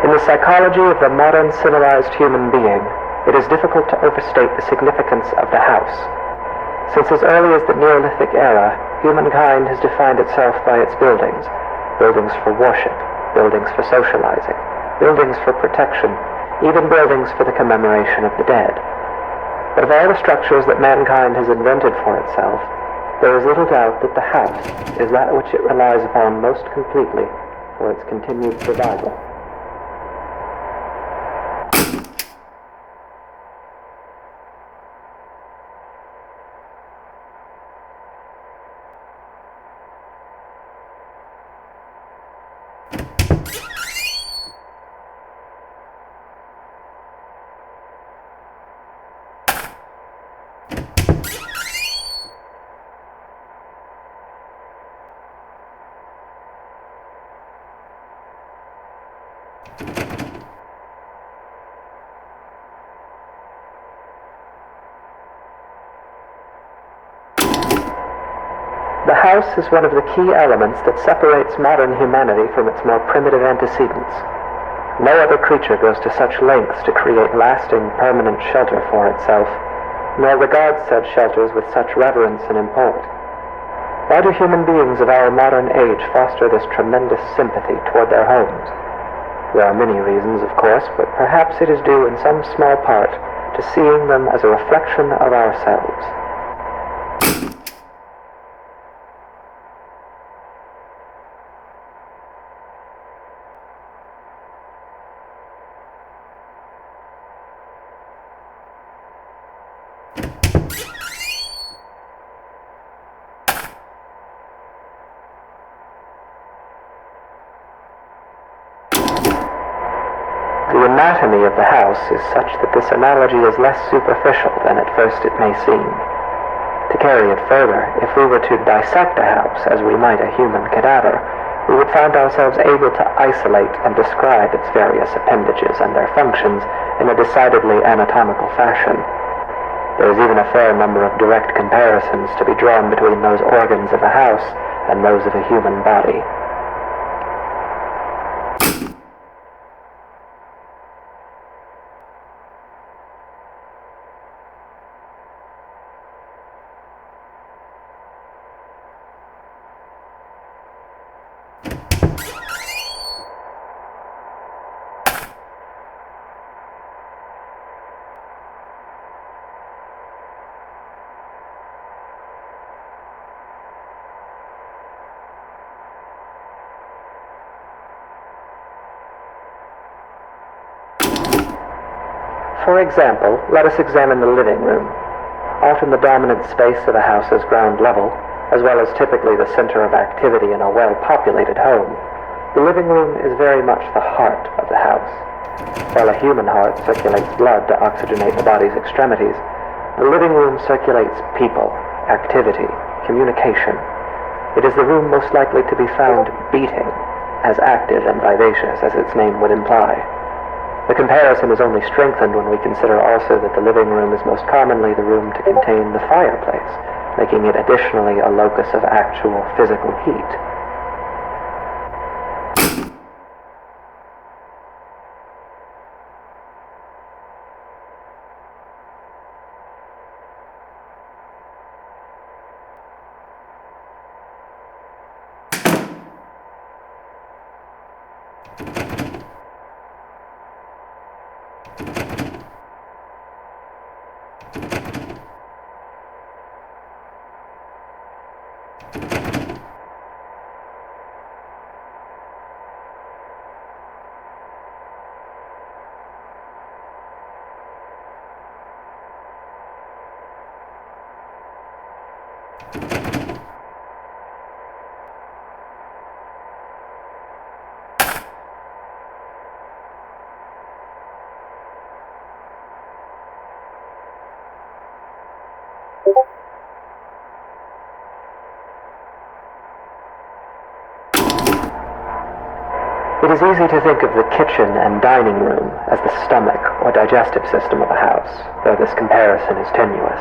In the psychology of the modern civilized human being, it is difficult to overstate the significance of the house. Since as early as the Neolithic era, humankind has defined itself by its buildings. Buildings for worship, buildings for socializing, buildings for protection, even buildings for the commemoration of the dead. But of all the structures that mankind has invented for itself, there is little doubt that the house is that which it relies upon most completely for its continued survival. The house is one of the key elements that separates modern humanity from its more primitive antecedents. No other creature goes to such lengths to create lasting, permanent shelter for itself, nor regards said shelters with such reverence and import. Why do human beings of our modern age foster this tremendous sympathy toward their homes? There are many reasons, of course, but perhaps it is due in some small part to seeing them as a reflection of ourselves. The anatomy of the house is such that this analogy is less superficial than at first it may seem. To carry it further, if we were to dissect a house as we might a human cadaver, we would find ourselves able to isolate and describe its various appendages and their functions in a decidedly anatomical fashion. There is even a fair number of direct comparisons to be drawn between those organs of a house and those of a human body. For example, let us examine the living room. Often the dominant space of a house's ground level, as well as typically the center of activity in a well-populated home, the living room is very much the heart of the house. While a human heart circulates blood to oxygenate the body's extremities, the living room circulates people, activity, communication. It is the room most likely to be found beating, as active and vivacious as its name would imply. The comparison is only strengthened when we consider also that the living room is most commonly the room to contain the fireplace, making it additionally a locus of actual physical heat. It is easy to think of the kitchen and dining room as the stomach or digestive system of a house, though this comparison is tenuous.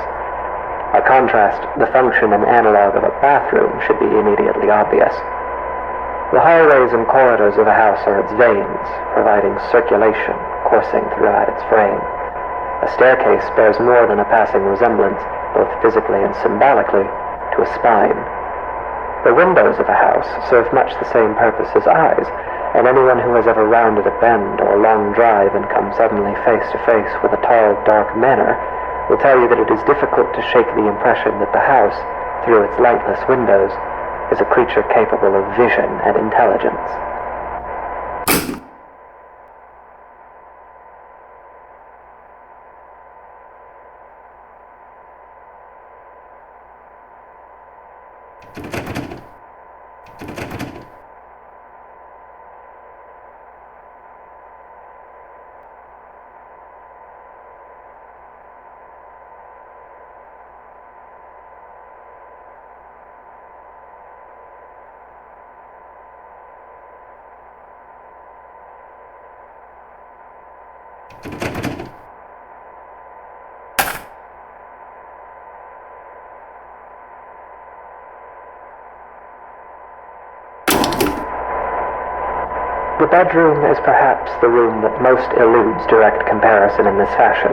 By contrast, the function and analog of a bathroom should be immediately obvious. The hallways and corridors of a house are its veins, providing circulation coursing throughout its frame. A staircase bears more than a passing resemblance, both physically and symbolically, to a spine. The windows of a house serve much the same purpose as eyes, and anyone who has ever rounded a bend or long drive and come suddenly face to face with a tall, dark manor will tell you that it is difficult to shake the impression that the house, through its lightless windows, is a creature capable of vision and intelligence. The bedroom is perhaps the room that most eludes direct comparison in this fashion.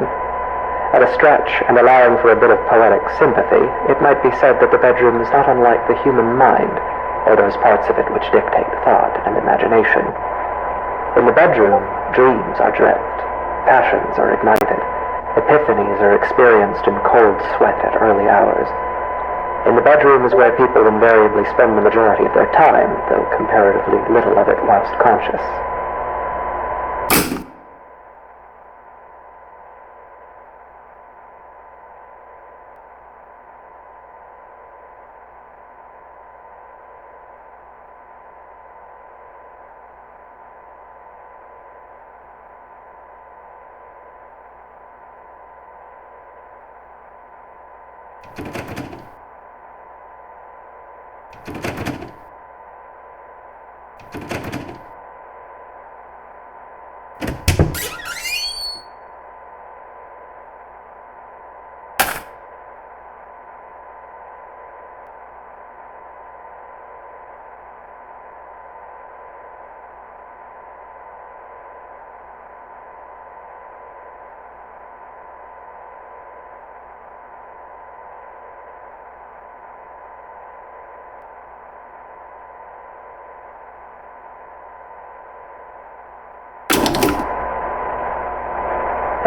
At a stretch, and allowing for a bit of poetic sympathy, it might be said that the bedroom is not unlike the human mind, or those parts of it which dictate thought and imagination. In the bedroom, dreams are dreamt, passions are ignited, epiphanies are experienced in cold sweat at early hours. In the bedroom is where people invariably spend the majority of their time, though comparatively little of it whilst conscious.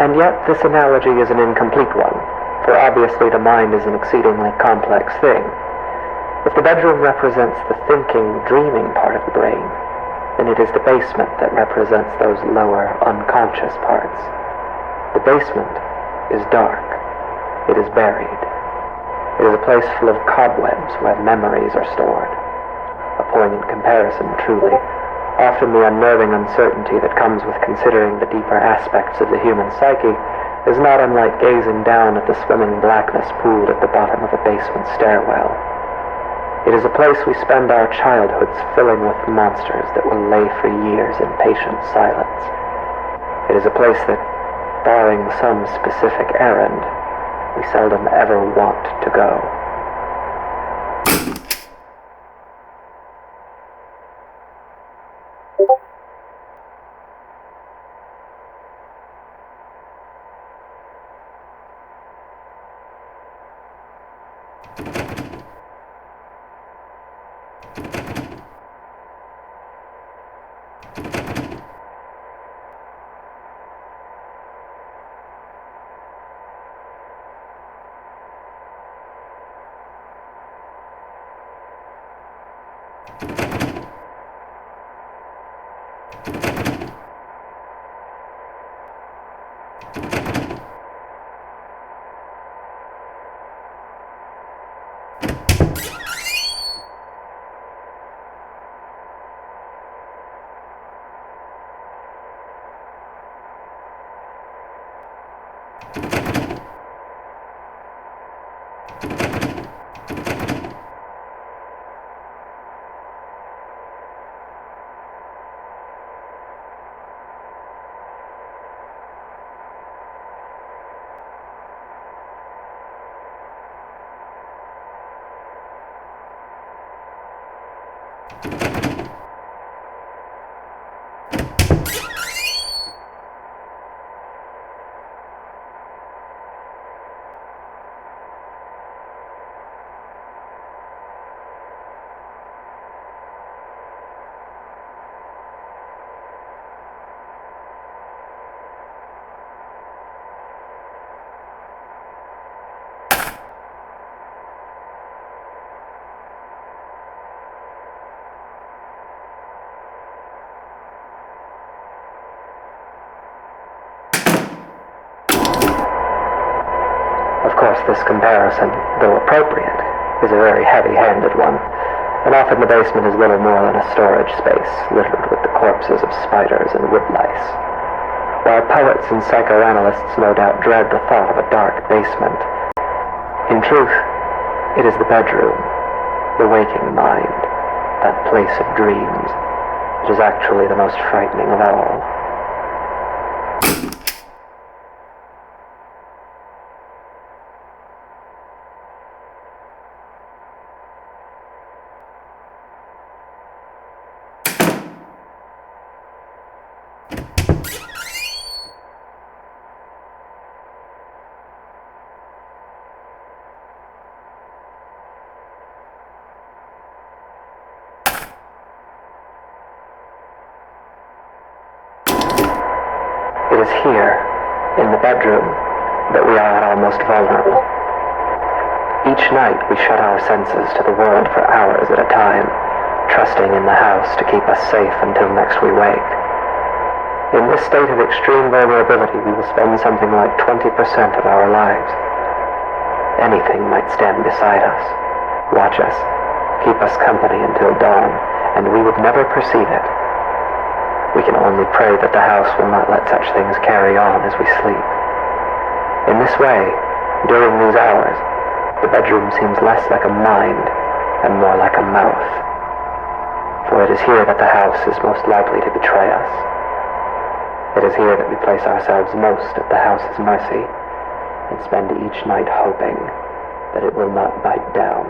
And yet this analogy is an incomplete one, for obviously the mind is an exceedingly complex thing. If the bedroom represents the thinking, dreaming part of the brain, then it is the basement that represents those lower, unconscious parts. The basement is dark. It is buried. It is a place full of cobwebs where memories are stored. A poignant comparison, truly. Often the unnerving uncertainty that comes with considering the deeper aspects of the human psyche is not unlike gazing down at the swimming blackness pooled at the bottom of a basement stairwell. It is a place we spend our childhoods filling with monsters that will lay for years in patient silence. It is a place that, barring some specific errand, we seldom ever want to go. Of course, this comparison, though appropriate, is a very heavy-handed one, and often the basement is little more than a storage space littered with the corpses of spiders and woodlice. While poets and psychoanalysts no doubt dread the thought of a dark basement, in truth, it is the bedroom, the waking mind, that place of dreams, that is actually the most frightening of all. It is here, in the bedroom, that we are our most vulnerable. Each night we shut our senses to the world for hours at a time, trusting in the house to keep us safe until next we wake. In this state of extreme vulnerability, we will spend something like 20% of our lives. Anything might stand beside us, watch us, keep us company until dawn, and we would never perceive it. We can only pray that the house will not let such things carry on as we sleep. In this way, during these hours, the bedroom seems less like a mind and more like a mouth. For it is here that the house is most likely to betray us. It is here that we place ourselves most at the house's mercy and spend each night hoping that it will not bite down.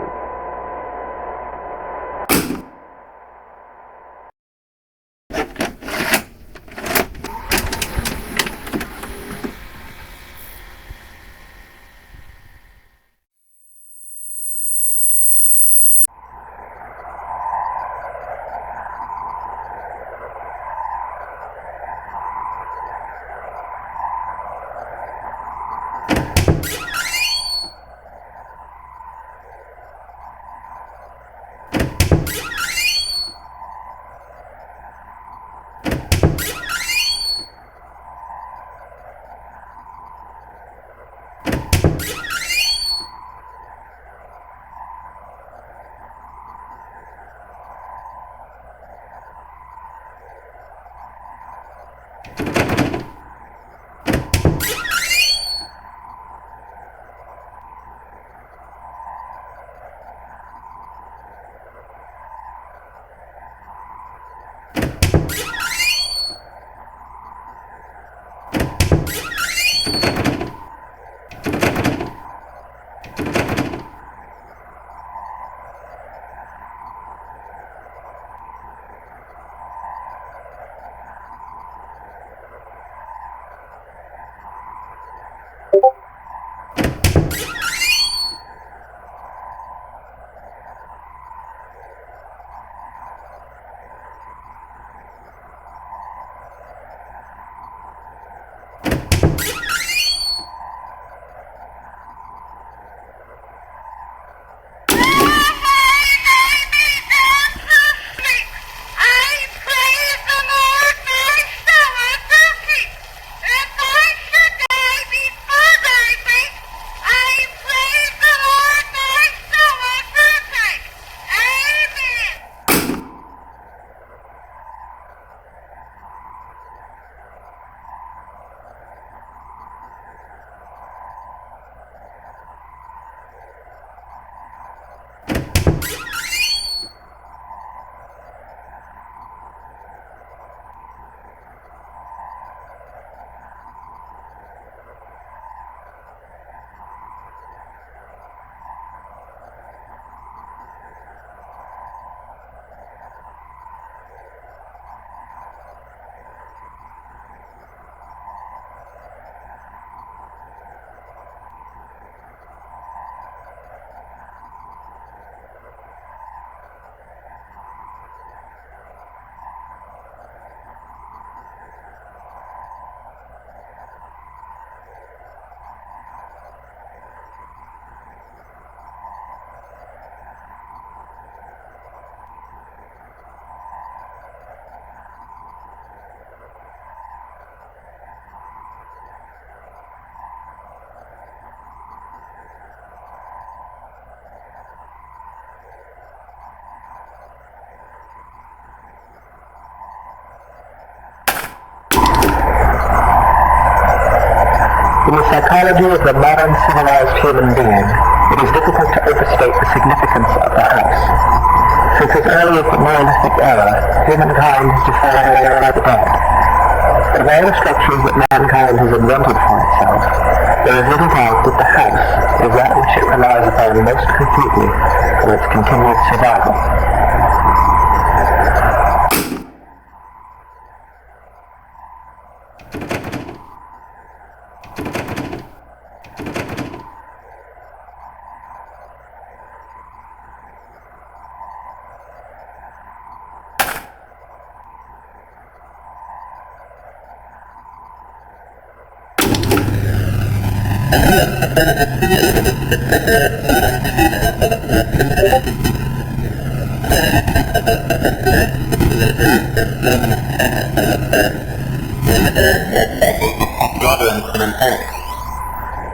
In the psychology of the modern civilized human being, it is difficult to overstate the significance of the house. Since as early as the Neolithic era, humankind has defined their own bed. But of all the structures that mankind has invented for itself, there is little doubt that the house is that which it relies upon most completely for its continued survival.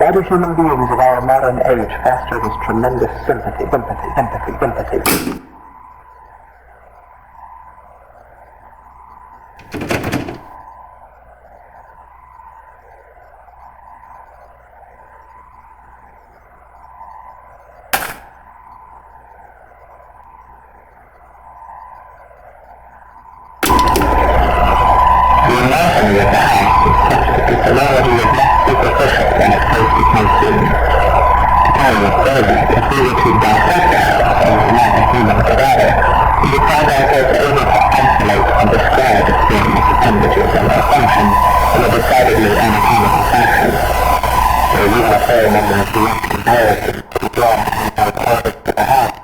Why do human beings of our modern age foster this tremendous sympathy? The anatomy of the house is such that the sonority is less superficial than at first becomes seen. To tell you further, if we were to dissect the house and unite a human together, we would find ourselves able to isolate and describe its various appendages and their functions in a decidedly anatomical fashion. There is even a fair number of direct comparisons to be drawn between our quarters to the house.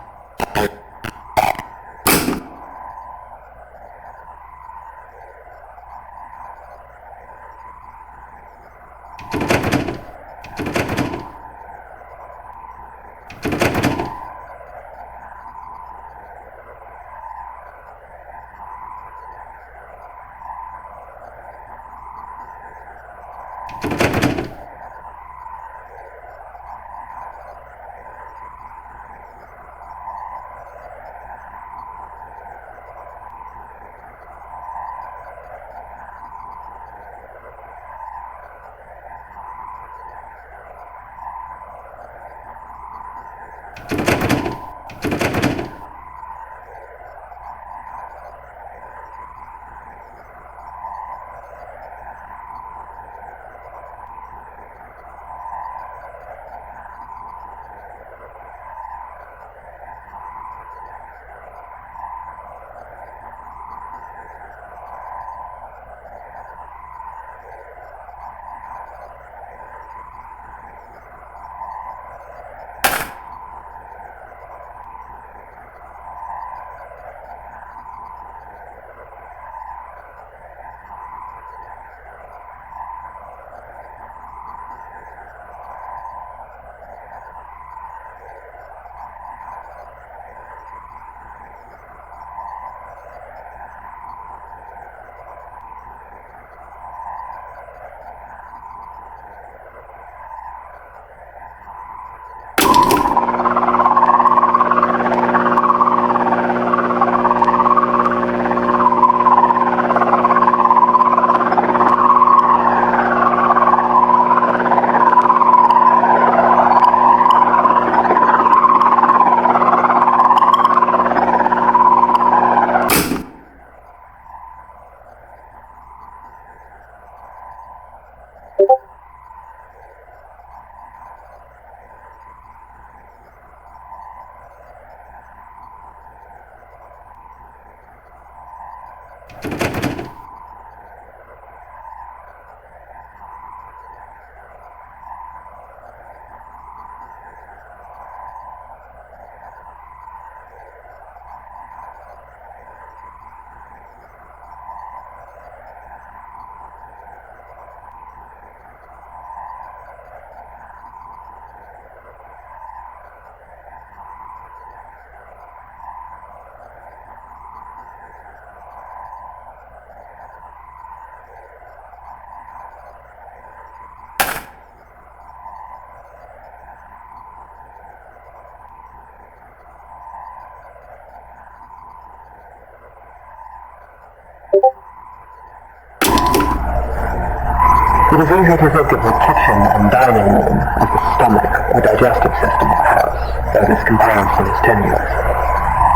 It is easy to think of the kitchen and dining room as the stomach or digestive system of a house, though this comparison is tenuous.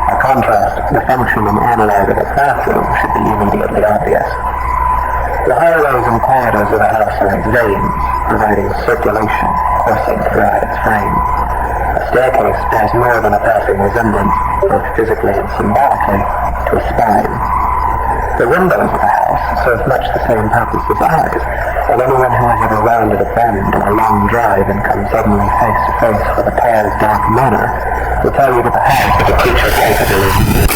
By contrast, the function and analog of a bathroom should be immediately obvious. The highways and corridors of a house are its veins, providing circulation coursing throughout its frame. A staircase bears more than a passing resemblance, both physically and symbolically, to a spine. The windows of a house serve much the same purpose as eyes, and anyone who has ever rounded a bend on a long drive and come suddenly face to face with a pair's dark manor will tell you that the house is a creature capable of...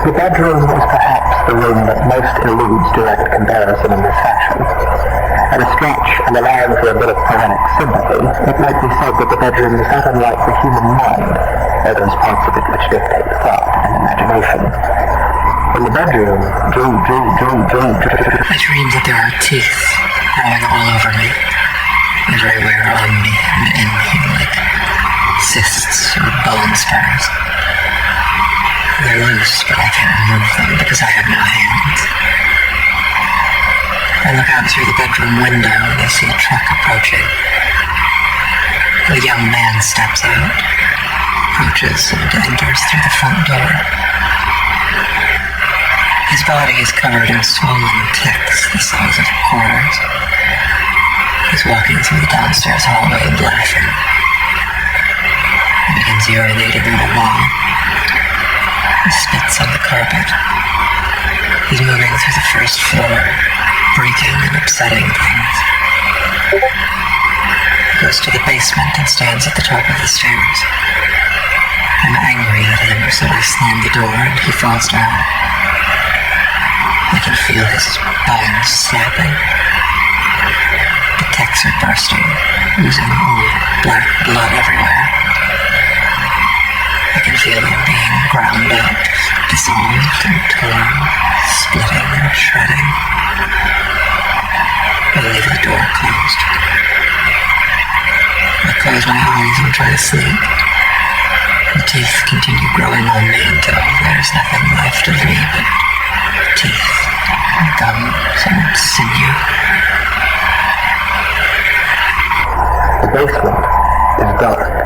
The bedroom is perhaps the room that most eludes direct comparison in this fashion. At a stretch, and allowing for a bit of poetic sympathy, it might be said that the bedroom is not unlike the human mind, or those parts of it which dictate thought and imagination. In the bedroom, I dream that there are teeth growing all over me, everywhere on me and in me, like cysts or bone spurs. They're loose, but I can't remove them because I have no hands. I look out through the bedroom window and I see a truck approaching. A young man steps out, approaches, and enters through the front door. His body is covered in swollen ticks the size of quarters. He's walking through the downstairs hallway laughing. He begins urinating on the wall. He spits on the carpet. He's moving through the first floor, breaking and upsetting things. He goes to the basement and stands at the top of the stairs. I'm angry at him, so I slam the door and he falls down. I can feel his bones snapping. The ticks are bursting, oozing old black blood everywhere. I can feel them being ground up, dissolved and torn, splitting and shredding. I leave the door closed. I close my eyes and try to sleep. The teeth continue growing on me until there's nothing left of me but teeth, gums, and sinew. The basement is dark.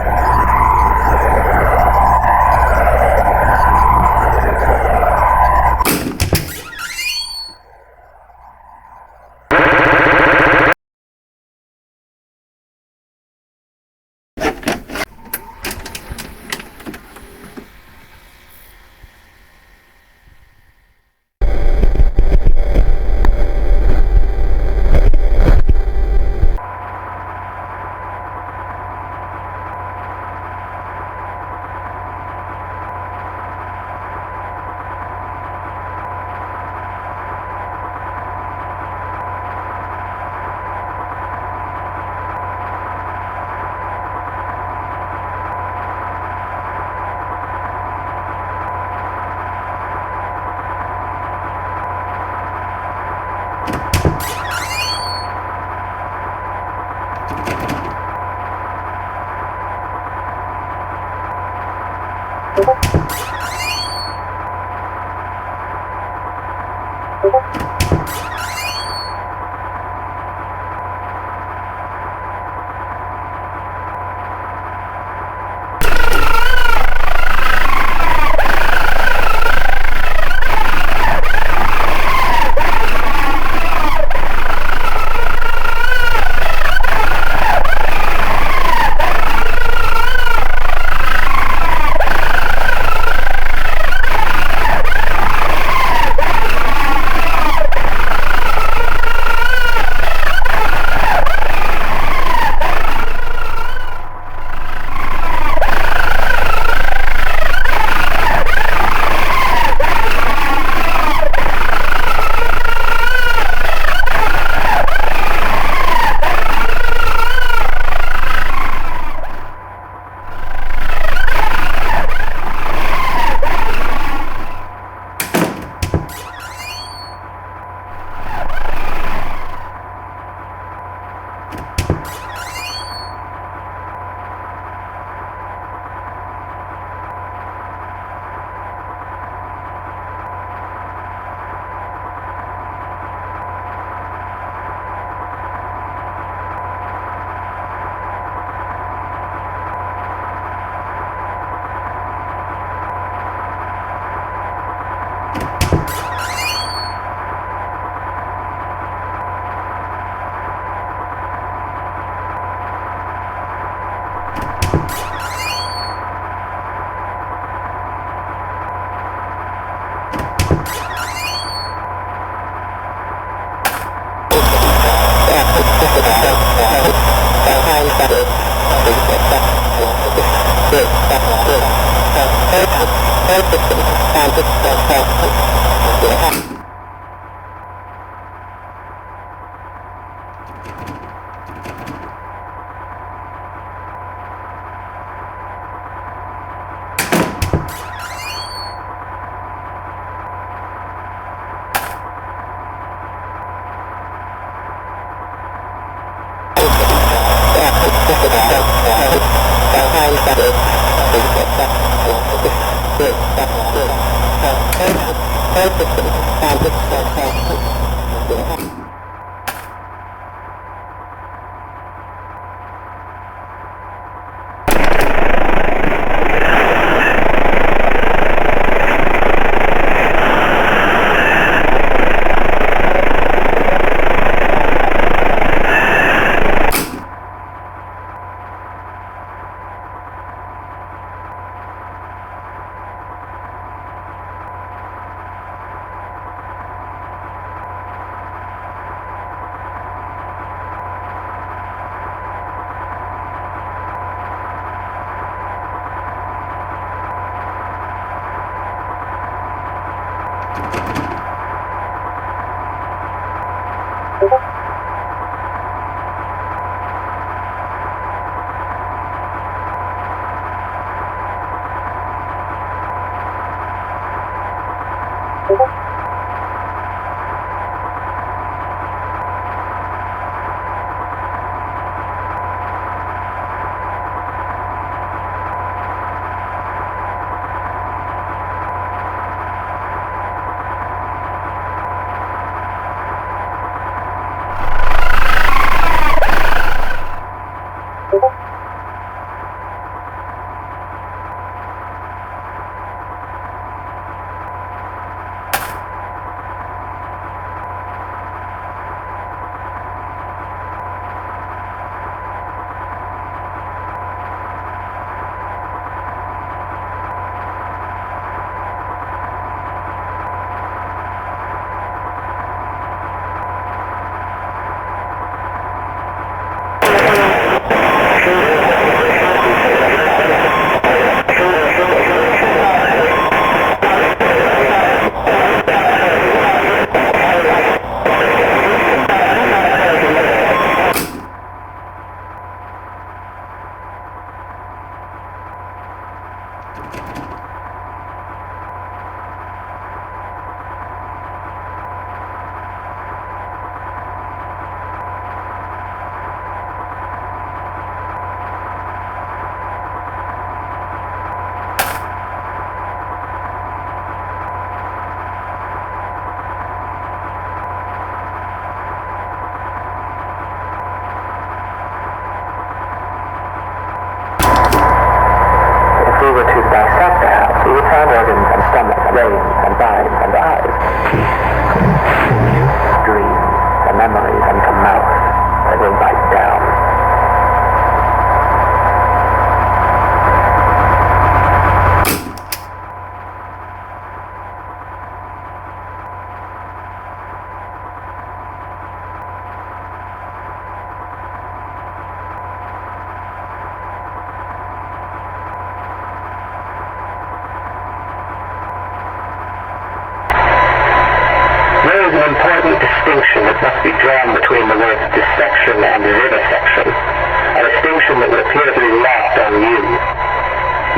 distinction that must be drawn between the words dissection and vivisection, a distinction that would appear to be lost on you.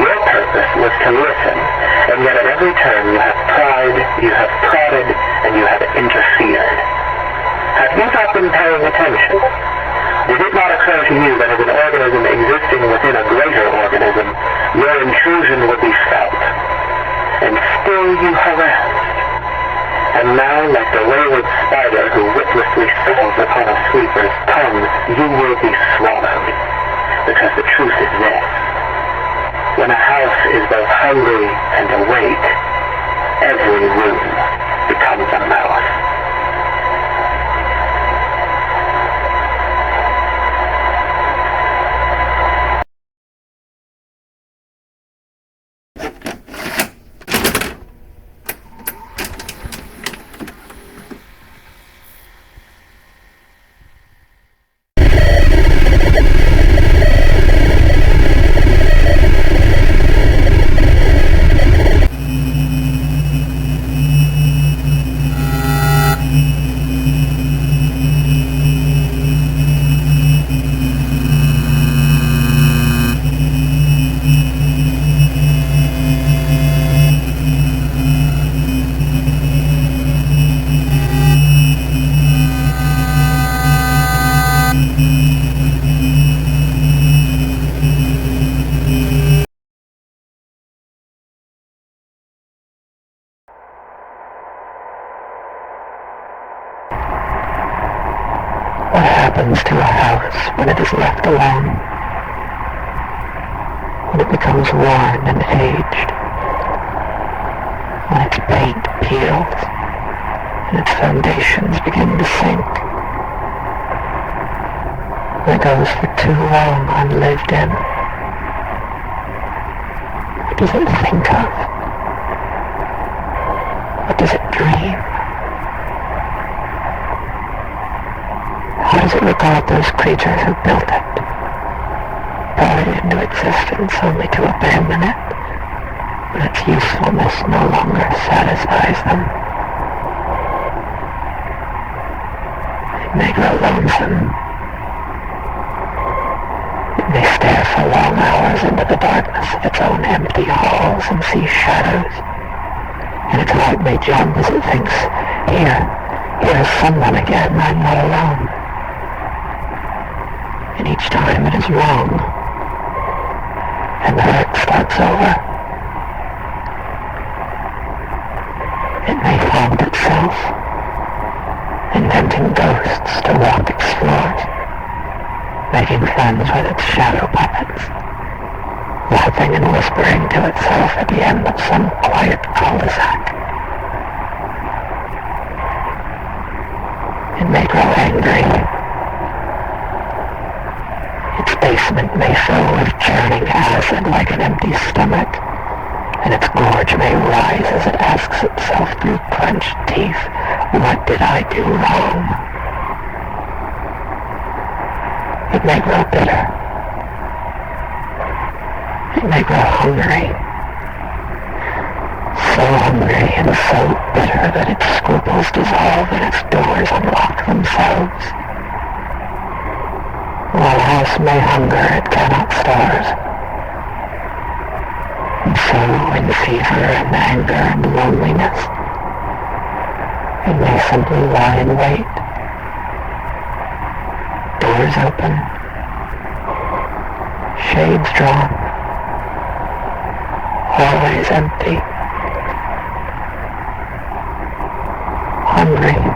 Your purpose was to listen, and yet at every turn you have pried, you have prodded, and you have interfered. Have you not been paying attention? Did it not occur to you that as an organism existing within a greater organism, your intrusion would be felt? And still you harassed. And now, like the wayward spider who witlessly settles upon a sweeper's tongue, you will be swallowed. Because the truth is this. When a house is both hungry and awake, every room becomes a mouth. What happens to a house when it is left alone? When it becomes worn and aged? When its paint peels and its foundations begin to sink? When it goes for too long unlived in? What does it think of? What does it dream? How does it regard those creatures who built it, brought it into existence only to abandon it when its usefulness no longer satisfies them? It may grow lonesome. It may stare for long hours into the darkness of its own empty halls and see shadows, and its heart may jump as it thinks, here's someone again, I'm not alone. And each time it is wrong, and the hurt starts over. It may haunt itself, inventing ghosts to walk its floors, making friends with its shadow puppets, laughing and whispering to itself at the end of some quiet cul-de-sac. It may grow angry. Its basement may fill with churning acid like an empty stomach, and its gorge may rise as it asks itself through clenched teeth, what did I do wrong? It may grow bitter. It may grow hungry. So hungry and so bitter that its scruples dissolve and its doors unlock themselves. While a house may hunger, it cannot starve. And so, in fever and anger and loneliness, it may simply lie in wait. Doors open, shades drawn, hallways empty, hungry.